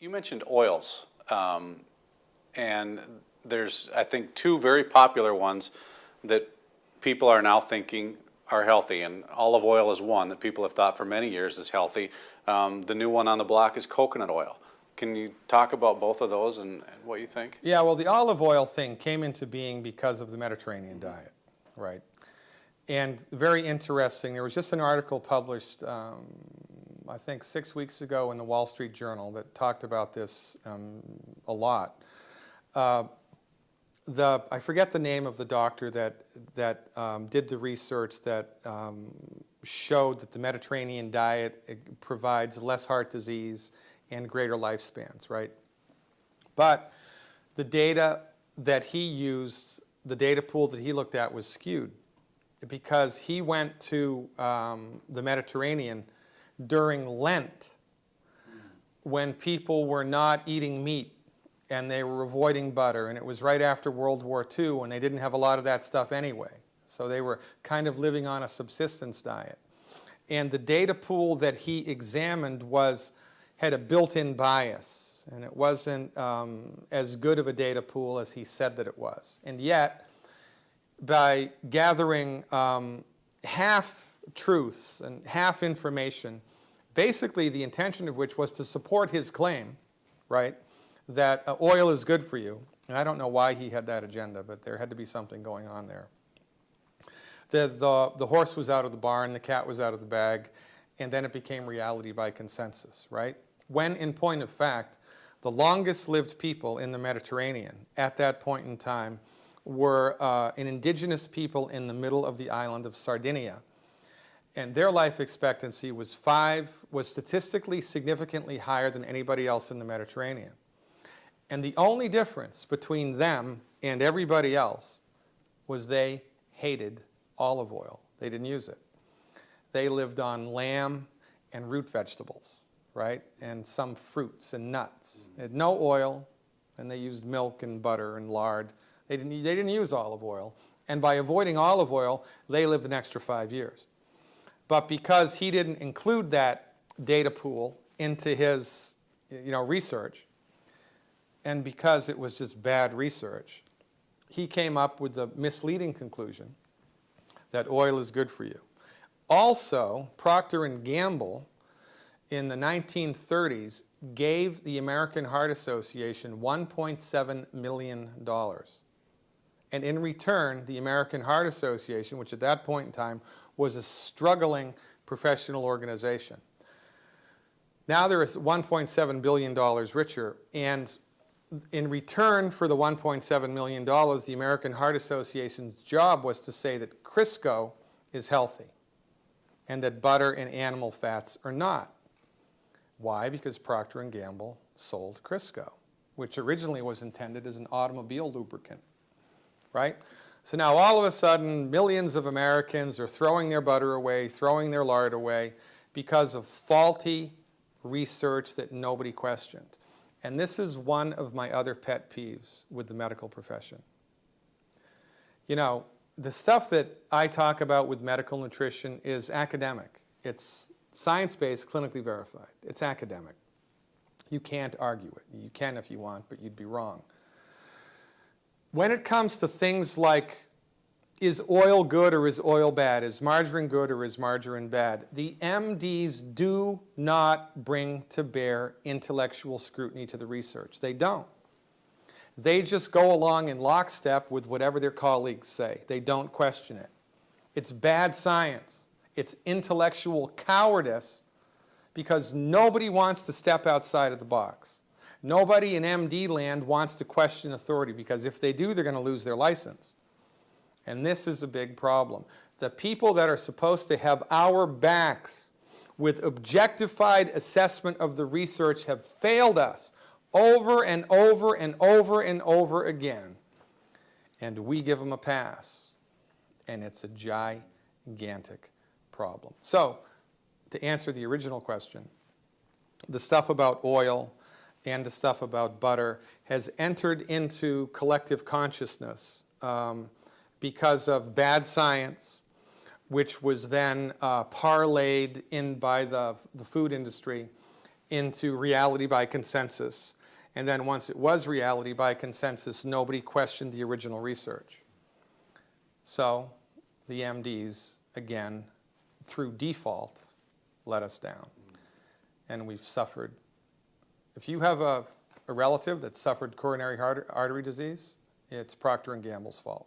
You mentioned oils, and there's, I think, two very popular ones that people are now thinking are healthy, and olive oil is one that people have thought for many years is healthy. The new one on the block is coconut oil. Can you talk about both of those and what you think? Yeah, well, the olive oil thing came into being because of the Mediterranean diet, right? And very interesting, there was just an article published, I think 6 weeks ago in the Wall Street Journal that talked about this a lot. I forget the name of the doctor that did the research that showed that the Mediterranean diet provides less heart disease and greater lifespans, right? But the data that he used, the data pool that he looked at was skewed because he went to the Mediterranean during Lent when people were not eating meat and they were avoiding butter, and it was right after World War II when they didn't have a lot of that stuff anyway. So they were kind of living on a subsistence diet. And the data pool that he examined had a built-in bias, and it wasn't as good of a data pool as he said that it was. And yet, by gathering half truths and half information, basically the intention of which was to support his claim, right, that oil is good for you. And I don't know why he had that agenda, but there had to be something going on there. The horse was out of the barn, the cat was out of the bag, and then it became reality by consensus, right? When, in point of fact, the longest lived people in the Mediterranean at that point in time were an indigenous people in the middle of the island of Sardinia. And their life expectancy was statistically significantly higher than anybody else in the Mediterranean. And the only difference between them and everybody else was they hated olive oil. They didn't use it. They lived on lamb and root vegetables, right? And some fruits and nuts. They had no oil, and they used milk and butter and lard. They didn't use olive oil. And by avoiding olive oil, they lived an extra 5 years. But because he didn't include that data pool into his research, and because it was just bad research, he came up with the misleading conclusion that oil is good for you. Also, Procter & Gamble in the 1930s gave the American Heart Association $1.7 million. And in return, the American Heart Association, which at that point in time was a struggling professional organization, now they're $1.7 billion richer, and in return for the $1.7 million, the American Heart Association's job was to say that Crisco is healthy and that butter and animal fats are not. Why? Because Procter & Gamble sold Crisco, which originally was intended as an automobile lubricant, right? So now all of a sudden, millions of Americans are throwing their butter away, throwing their lard away because of faulty research that nobody questioned. And this is one of my other pet peeves with the medical profession. You know, the stuff that I talk about with medical nutrition is academic. It's science-based, clinically verified. It's academic. You can't argue it. You can if you want, but you'd be wrong. When it comes to things like, is oil good or is oil bad? Is margarine good or is margarine bad? The MDs do not bring to bear intellectual scrutiny to the research. They don't. They just go along in lockstep with whatever their colleagues say. They don't question it. It's bad science. It's intellectual cowardice because nobody wants to step outside of the box. Nobody in MD land wants to question authority because if they do, they're going to lose their license. And this is a big problem. The people that are supposed to have our backs with objectified assessment of the research have failed us over and over and over and over again. And we give them a pass. And it's a gigantic problem. So, to answer the original question, the stuff about oil and the stuff about butter has entered into collective consciousness because of bad science, which was then parlayed in by the food industry into reality by consensus. And then once it was reality by consensus, nobody questioned the original research. So the MDs, again, through default, let us down. And we've suffered. If you have a relative that suffered coronary artery disease, it's Procter & Gamble's fault.